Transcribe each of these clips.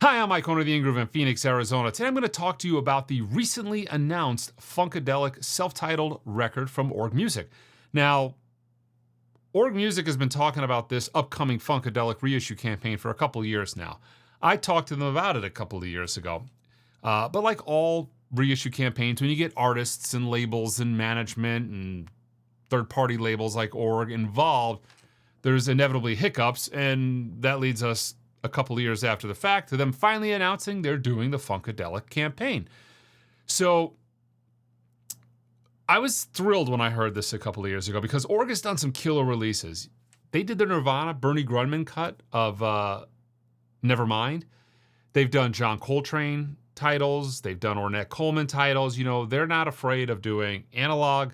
Hi, I'm Mike, owner of the In-Groove in Phoenix, Arizona. Today I'm going to talk to you about the recently announced Funkadelic self-titled record from Org Music. Now, Org Music has been talking about this upcoming Funkadelic reissue campaign for a couple of years now. I talked to them about it a couple of years ago. But like all reissue campaigns, when you get artists and labels and management and third-party labels like Org involved, there's inevitably hiccups, and that leads us a couple of years after the fact to them finally announcing they're doing the Funkadelic campaign. So I was thrilled when I heard this a couple of years ago because Org has done some killer releases. They did the Nirvana Bernie Grundman cut of Nevermind. They've done John Coltrane titles. They've done Ornette Coleman titles. You know, they're not afraid of doing analog,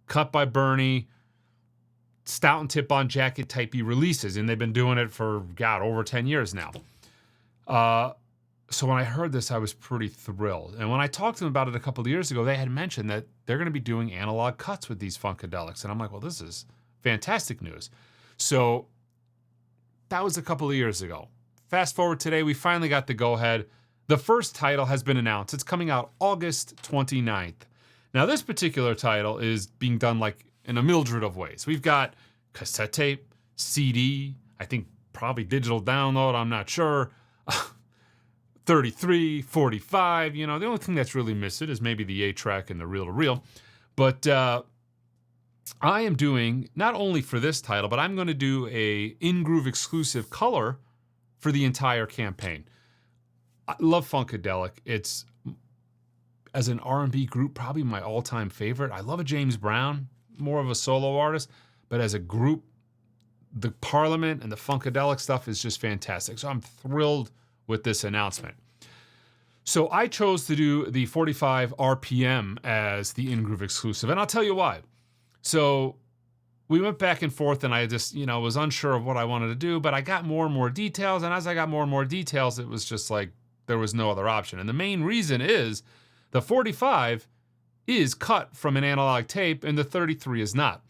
cut by Bernie, stout and tip-on jacket typey releases, and they've been doing it for, God, over 10 years now. So when I heard this, I was pretty thrilled. And when I talked to them about it a couple of years ago, they had mentioned that they're going to be doing analog cuts with these Funkadelics. And I'm like, well, this is fantastic news. So that was a couple of years ago. Fast forward today, we finally got the go-ahead. The first title has been announced. It's coming out August 29th. Now, this particular title is being done like in a mildred of ways. We've got cassette tape, CD, I think probably digital download, I'm not sure, 33, 45, you know, the only thing that's really missing is maybe the 8-track and the reel-to-reel. But I am doing, not only for this title, but I'm going to do a In-Groove exclusive color for the entire campaign. I love Funkadelic. It's, as an R&B group, probably my all-time favorite. I love a James Brown, more of a solo artist, but as a group, the Parliament and the Funkadelic stuff is just fantastic. So I'm thrilled with this announcement. So I chose to do the 45 RPM as the In-Groove exclusive, and I'll tell you why. So we went back and forth, and I just, was unsure of what I wanted to do, but I got more and more details, and as I got more and more details, it was just like there was no other option. And the main reason is the 45 is cut from an analog tape and the 33 is not.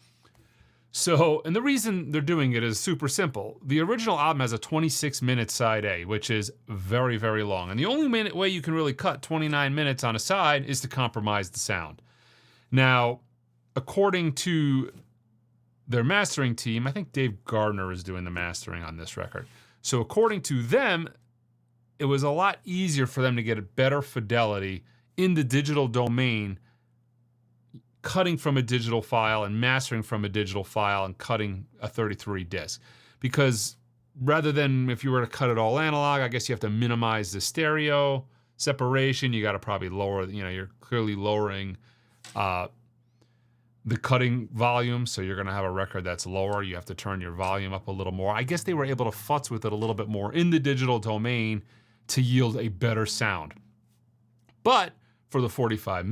So, and the reason they're doing it is super simple. The original album has a 26-minute side A, which is very, very long. And the only way you can really cut 29 minutes on a side is to compromise the sound. Now, according to their mastering team, I think Dave Gardner is doing the mastering on this record. So according to them, it was a lot easier for them to get a better fidelity in the digital domain, cutting from a digital file and mastering from a digital file and cutting a 33 disc. Because rather than if you were to cut it all analog, I guess you have to minimize the stereo separation. You got to probably lower, you're clearly lowering the cutting volume. So you're going to have a record that's lower. You have to turn your volume up a little more. I guess they were able to futz with it a little bit more in the digital domain to yield a better sound. But for the 45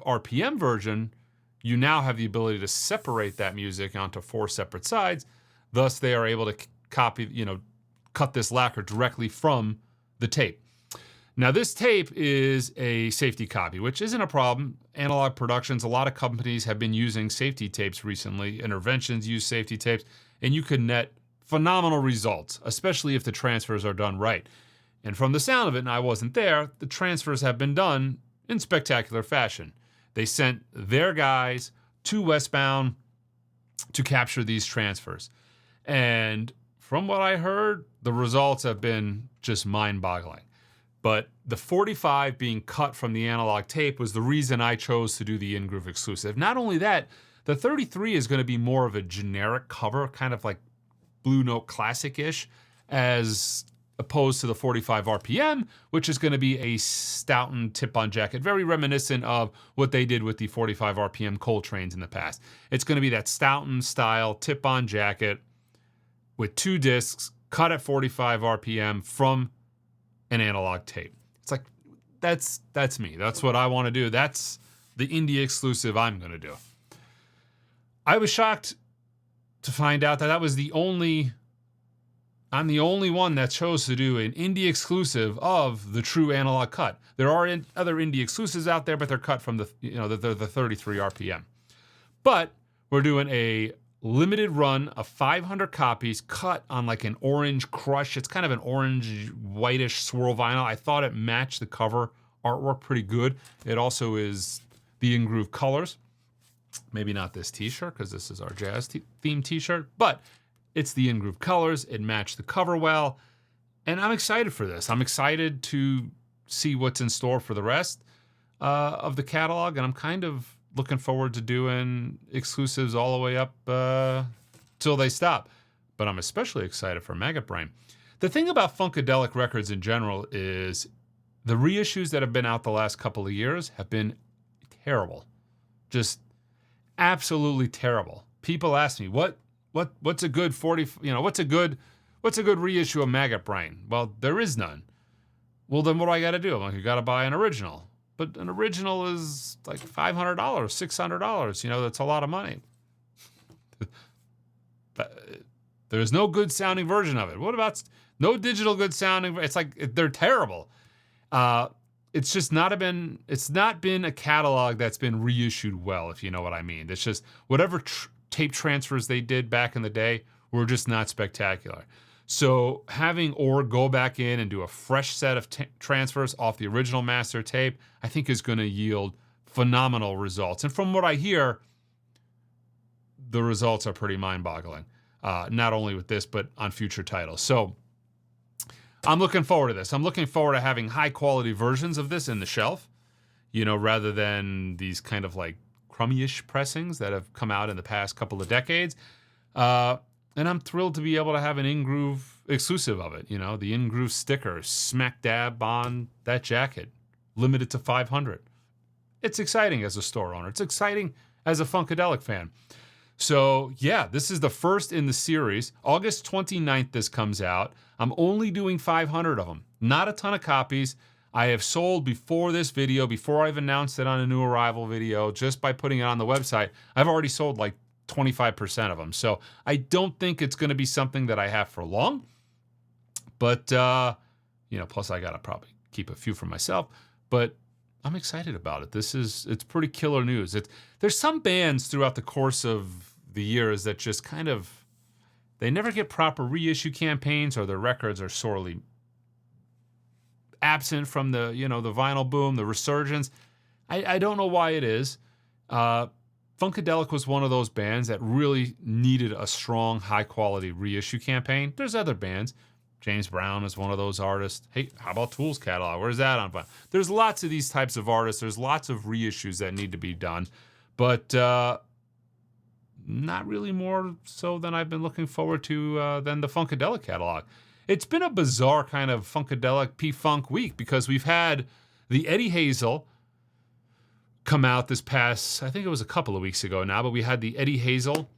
RPM version, you now have the ability to separate that music onto 4 separate sides. Thus, they are able to cut this lacquer directly from the tape. Now, this tape is a safety copy, which isn't a problem. Analog Productions, a lot of companies have been using safety tapes recently. Interventions use safety tapes, and you can net phenomenal results, especially if the transfers are done right. And from the sound of it, and I wasn't there, the transfers have been done in spectacular fashion. They sent their guys to Westbound to capture these transfers. And from what I heard, the results have been just mind-boggling. But the 45 being cut from the analog tape was the reason I chose to do the In-Groove exclusive. Not only that, the 33 is going to be more of a generic cover, kind of like Blue Note Classic-ish, as opposed to the 45 RPM, which is going to be a Stoughton tip-on jacket, very reminiscent of what they did with the 45 RPM Coltrane's in the past. It's going to be that Stoughton-style tip-on jacket with 2 discs, cut at 45 RPM from an analog tape. It's like, that's me. That's what I want to do. That's the indie exclusive I'm going to do. I was shocked to find out that I'm the only one that chose to do an indie exclusive of the true analog cut. There are other indie exclusives out there, but they're cut from the 33 RPM. But we're doing a limited run of 500 copies cut on like an orange crush. It's kind of an orange whitish swirl vinyl. I thought it matched the cover artwork pretty good. It also is the In Groove colors. Maybe not this t-shirt because this is our jazz themed t-shirt, but it's the In Groove colors. It matched the cover well. And I'm excited for this. I'm excited to see what's in store for the rest of the catalog. And I'm kind of looking forward to doing exclusives all the way up till they stop. But I'm especially excited for Maggot Brain. The thing about Funkadelic records in general is the reissues that have been out the last couple of years have been terrible. Just absolutely terrible. People ask me, what's a good 40, what's a good reissue of Maggot Brain? Well, there is none. Well, then what do I got to do? I'm like, you got to buy an original. But an original is like $500, $600. That's a lot of money. There's no good sounding version of it. What about no digital good sounding? It's like they're terrible. It's not been a catalog that's been reissued well, if you know what I mean. It's just whatever tape transfers they did back in the day were just not spectacular. So having Org go back in and do a fresh set of transfers off the original master tape, I think is going to yield phenomenal results. And from what I hear, the results are pretty mind-boggling. Not only with this, but on future titles. So I'm looking forward to this. I'm looking forward to having high-quality versions of this in the shelf, rather than these kind of like crummy-ish pressings that have come out in the past couple of decades. And I'm thrilled to be able to have an In Groove exclusive of it. The In Groove sticker smack dab on that jacket, limited to 500. It's exciting as a store owner. It's exciting as a Funkadelic fan. So yeah, this is the first in the series. August 29th this comes out. I'm only doing 500 of them. Not a ton of copies. I have sold before this video, before I've announced it on a new arrival video, just by putting it on the website, I've already sold like 25% of them. So I don't think it's going to be something that I have for long. But, plus I got to probably keep a few for myself. But I'm excited about it. It's pretty killer news. There's some bands throughout the course of the years that just kind of, they never get proper reissue campaigns, or their records are sorely absent from the, the vinyl boom, the resurgence. I don't know why it is. Funkadelic was one of those bands that really needed a strong, high-quality reissue campaign. There's other bands. James Brown is one of those artists. Hey, how about Tool's catalog? Where's that on? There's lots of these types of artists. There's lots of reissues that need to be done. But not really more so than I've been looking forward to than the Funkadelic catalog. It's been a bizarre kind of Funkadelic P-Funk week because we've had the Eddie Hazel come out this past, I think it was a couple of weeks ago now, but we had the Eddie Hazel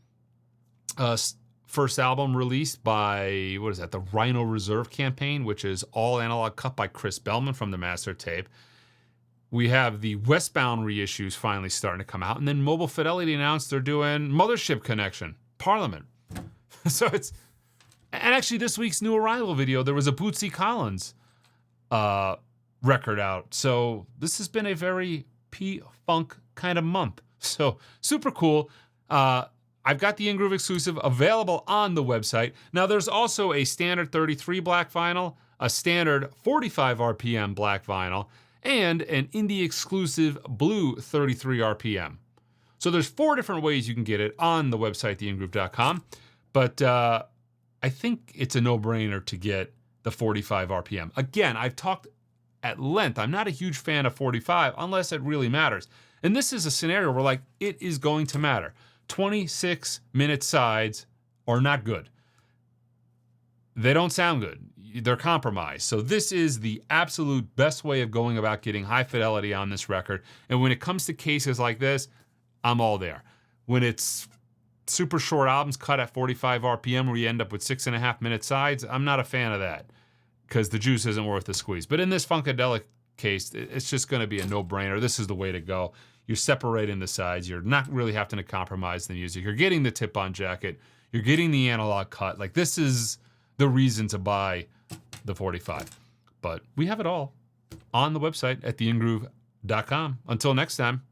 first album released by, the Rhino Reserve campaign, which is all analog cut by Chris Bellman from the master tape. We have the Westbound reissues finally starting to come out, and then Mobile Fidelity announced they're doing Mothership Connection, Parliament. So and actually this week's new arrival video, there was a Bootsy Collins record out. So this has been a very P-Funk kind of month. So super cool. I've got the In Groove exclusive available on the website. Now there's also a standard 33 black vinyl, a standard 45 RPM black vinyl, and an indie exclusive blue 33 RPM. So there's 4 different ways you can get it on the website, theingroove.com. But I think it's a no-brainer to get the 45 RPM. Again, I've talked at length. I'm not a huge fan of 45 unless it really matters. And this is a scenario where it is going to matter. 26-minute sides are not good. They don't sound good. They're compromised. So this is the absolute best way of going about getting high fidelity on this record. And when it comes to cases like this, I'm all there. When it's super short albums cut at 45 RPM where you end up with 6.5-minute sides, I'm not a fan of that because the juice isn't worth the squeeze. But in this Funkadelic case, it's just going to be a no-brainer. This is the way to go. You're separating the sides. You're not really having to compromise the music. You're getting the tip-on jacket. You're getting the analog cut. This is the reason to buy the 45. But we have it all on the website at theingroove.com. Until next time.